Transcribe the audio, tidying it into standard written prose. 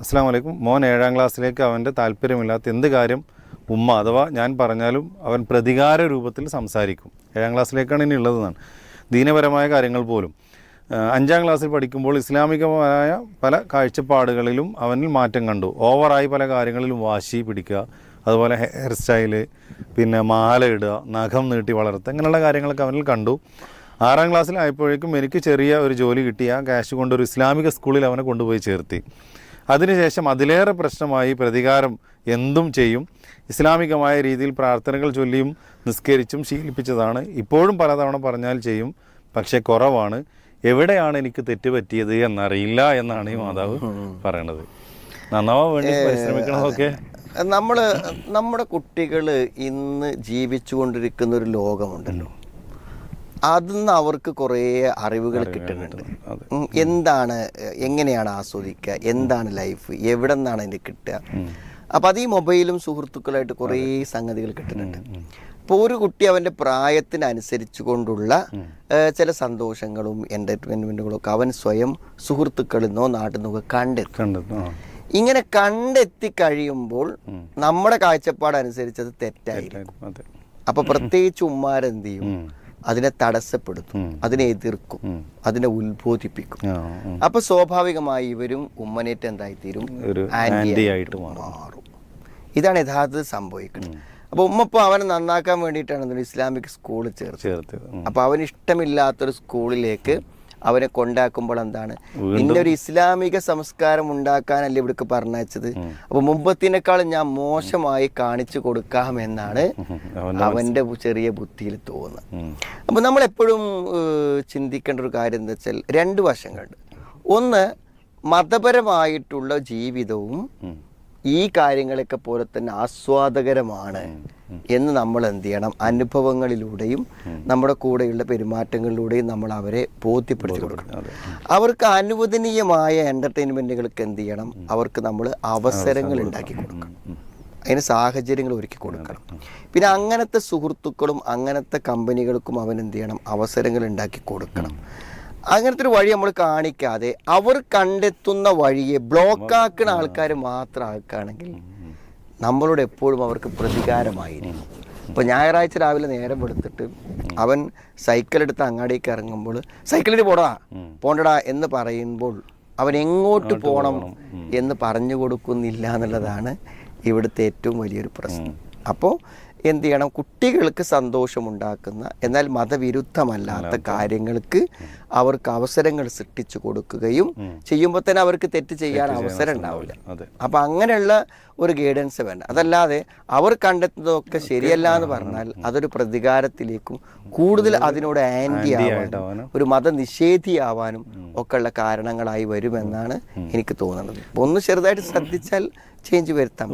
അസ്സലാമു അലൈക്കും. മോൻ 7ാം ക്ലാസ്സിലേക്ക് അവൻ്റെ താല്പര്യമില്ലാത്ത എന്ത് കാര്യം ഉമ്മ അഥവാ ഞാൻ പറഞ്ഞാലും അവൻ പ്രതികാര രൂപത്തിൽ സംസാരിക്കും. 7ാം ക്ലാസ്സിലേക്കാണ് ഇനി ഉള്ളതെന്നാണ്. ദീനപരമായ കാര്യങ്ങൾ പോലും 5ാം ക്ലാസ്സിൽ പഠിക്കുമ്പോൾ ഇസ്ലാമികമായ പല കാഴ്ചപ്പാടുകളിലും അവനിൽ മാറ്റം കണ്ടു. ഓവറായി പല കാര്യങ്ങളിലും വാശി പിടിക്കുക, അതുപോലെ ഹെയർ സ്റ്റൈല്, പിന്നെ മാല ഇടുക, നഖം നീട്ടി വളർത്തുക, ഇങ്ങനെയുള്ള കാര്യങ്ങളൊക്കെ അവനിൽ കണ്ടു. 6ാം ക്ലാസ്സിലായപ്പോഴേക്കും എനിക്ക് ചെറിയ ഒരു ജോലി കിട്ടി. ആ ക്യാഷ് കൊണ്ട് ഒരു ഇസ്ലാമിക സ്കൂളിൽ അവനെ കൊണ്ടുപോയി ചേർത്തി. അതിനുശേഷം അതിലേറെ പ്രശ്നമായി. പ്രതികാരം എന്തും ചെയ്യും. ഇസ്ലാമികമായ രീതിയിൽ പ്രാർത്ഥനകൾ ചൊല്ലിയും നിസ്കരിച്ചും ശീലിപ്പിച്ചതാണ്. ഇപ്പോഴും പലതവണ പറഞ്ഞാൽ ചെയ്യും, പക്ഷേ കുറവാണ്. എവിടെയാണ് എനിക്ക് തെറ്റുപറ്റിയത് എന്നറിയില്ല എന്നാണ് ഈ മാതാവ് പറയണത്. നന്നാവാൻ വേണ്ടി പരിശ്രമിക്കണമൊക്കെ നമ്മുടെ കുട്ടികൾ ഇന്ന് ജീവിച്ചു കൊണ്ടിരിക്കുന്ന ഒരു ലോകമുണ്ടല്ലോ, അതിന്ന് അവർക്ക് കുറേ അറിവുകൾ കിട്ടുന്നുണ്ട്. എന്താണ്, എങ്ങനെയാണ് ആസ്വദിക്കുക, എന്താണ് ലൈഫ്, എവിടെ നിന്നാണ് അതിന് കിട്ടുക. അപ്പം അത് ഈ മൊബൈലും സുഹൃത്തുക്കളായിട്ട് കുറേ സംഗതികൾ കിട്ടുന്നുണ്ട്. ഇപ്പോൾ ഒരു കുട്ടി അവൻ്റെ പ്രായത്തിനനുസരിച്ച് കൊണ്ടുള്ള ചില സന്തോഷങ്ങളും എൻ്റർടൈൻമെൻറ്റുകളും ഒക്കെ അവൻ സ്വയം സുഹൃത്തുക്കളിൽ നിന്നോ നാട്ടിൽ നിന്നോ കണ്ടെത്തും. ഇങ്ങനെ കണ്ടെത്തി കഴിയുമ്പോൾ നമ്മുടെ കാഴ്ചപ്പാടനുസരിച്ച് അത് തെറ്റായിരിക്കും. അപ്പോൾ പ്രത്യേകിച്ച് ഉമ്മാരെന്ത് ചെയ്യും? അതിനെ തടസ്സപ്പെടുത്തും, അതിനെ എതിർക്കും, അതിനെ ഉത്ബോധിപ്പിക്കും. അപ്പൊ സ്വാഭാവികമായി ഇവരും ഉമ്മനേറ്റ് എന്തായിത്തീരും? ആന്റി ആയിട്ട് മാറും. ഇതാണ് യഥാർത്ഥത്തിൽ സംഭവിക്കുന്നത്. അപ്പൊ ഉമ്മ ഇപ്പോൾ അവനെ നന്നാക്കാൻ വേണ്ടിയിട്ടാണ് ഇസ്ലാമിക് സ്കൂളിൽ ചേർത്ത്. അപ്പൊ അവന് ഇഷ്ടമില്ലാത്തൊരു സ്കൂളിലേക്ക് അവനെ കൊണ്ടാക്കുമ്പോൾ എന്താണ്, ഇന്നൊരു ഇസ്ലാമിക സംസ്കാരം ഉണ്ടാക്കാനല്ലേ ഇവിടേക്ക് പറഞ്ഞയച്ചത്. അപ്പൊ മുമ്പത്തിനേക്കാളും ഞാൻ മോശമായി കാണിച്ചു കൊടുക്കാമെന്നാണ് അവന്റെ ചെറിയ ബുദ്ധിയിൽ തോന്നുന്നത്. അപ്പൊ നമ്മൾ എപ്പോഴും ചിന്തിക്കേണ്ട ഒരു കാര്യം എന്താ വെച്ചാൽ, 2 വശങ്ങളുണ്ട്. ഒന്ന്, മതപരമായിട്ടുള്ള ജീവിതവും ഈ കാര്യങ്ങളൊക്കെ പോലെ തന്നെ ആസ്വാദകരമാണ് എന്ന് നമ്മൾ എന്ത് ചെയ്യണം? അനുഭവങ്ങളിലൂടെയും നമ്മുടെ കൂടെയുള്ള പെരുമാറ്റങ്ങളിലൂടെയും നമ്മൾ അവരെ ബോധ്യപ്പെടുത്തി കൊടുക്കണം. അവർക്ക് അനുവദനീയമായ എൻ്റർടൈൻമെൻറ്റുകൾക്ക് എന്ത് ചെയ്യണം? അവർക്ക് നമ്മൾ അവസരങ്ങൾ ഉണ്ടാക്കി കൊടുക്കണം, അതിന് സാഹചര്യങ്ങൾ ഒരുക്കി കൊടുക്കണം. പിന്നെ അങ്ങനത്തെ സുഹൃത്തുക്കളും അങ്ങനത്തെ കമ്പനികൾക്കും അവൻ എന്ത് ചെയ്യണം? അവസരങ്ങൾ ഉണ്ടാക്കി കൊടുക്കണം. അങ്ങനത്തെ ഒരു വഴി നമ്മൾ കാണിക്കാതെ അവർ കണ്ടെത്തുന്ന വഴിയെ ബ്ലോക്കാക്കുന്ന ആൾക്കാർ മാത്രം ആക്കുകയാണെങ്കിൽ നമ്മളോട് എപ്പോഴും അവർക്ക് പ്രതികാരമായിരിക്കും. ഇപ്പോൾ ഞായറാഴ്ച രാവിലെ നേരം എടുത്തിട്ട് അവൻ സൈക്കിളെടുത്ത് അങ്ങാടിക്ക് ഇറങ്ങുമ്പോൾ സൈക്കിളിൽ പോണ്ടടാ എന്ന് പറയുമ്പോൾ അവൻ എങ്ങോട്ട് പോകണം എന്ന് പറഞ്ഞു കൊടുക്കുന്നില്ല എന്നുള്ളതാണ് ഇവിടുത്തെ ഏറ്റവും വലിയൊരു പ്രശ്നം. അപ്പോൾ എന്ത് ചെയ്യണം? കുട്ടികൾക്ക് സന്തോഷമുണ്ടാക്കുന്ന എന്നാൽ മതവിരുദ്ധമല്ലാത്ത കാര്യങ്ങൾക്ക് അവർക്ക് അവസരങ്ങൾ സൃഷ്ടിച്ചു കൊടുക്കുകയും ചെയ്യുമ്പോൾ തന്നെ അവർക്ക് തെറ്റ് ചെയ്യാൻ അവസരം ഉണ്ടാവില്ല. അപ്പം അങ്ങനെയുള്ള ഒരു ഗൈഡൻസ് വേണ്ട. അതല്ലാതെ അവർ കണ്ടെത്തുന്നതൊക്കെ ശരിയല്ല എന്ന് പറഞ്ഞാൽ അതൊരു പ്രതികാരത്തിലേക്കും കൂടുതൽ അതിനോട് ആൻറ്റി ആവാനും ഒരു മതനിഷേധിയാവാനും ഒക്കെ ഉള്ള കാരണങ്ങളായി വരുമെന്നാണ് എനിക്ക് തോന്നുന്നത്. ഒന്ന് ചെറുതായിട്ട് ശ്രദ്ധിച്ചാൽ ചേഞ്ച് വരുത്താൻ പറ്റും.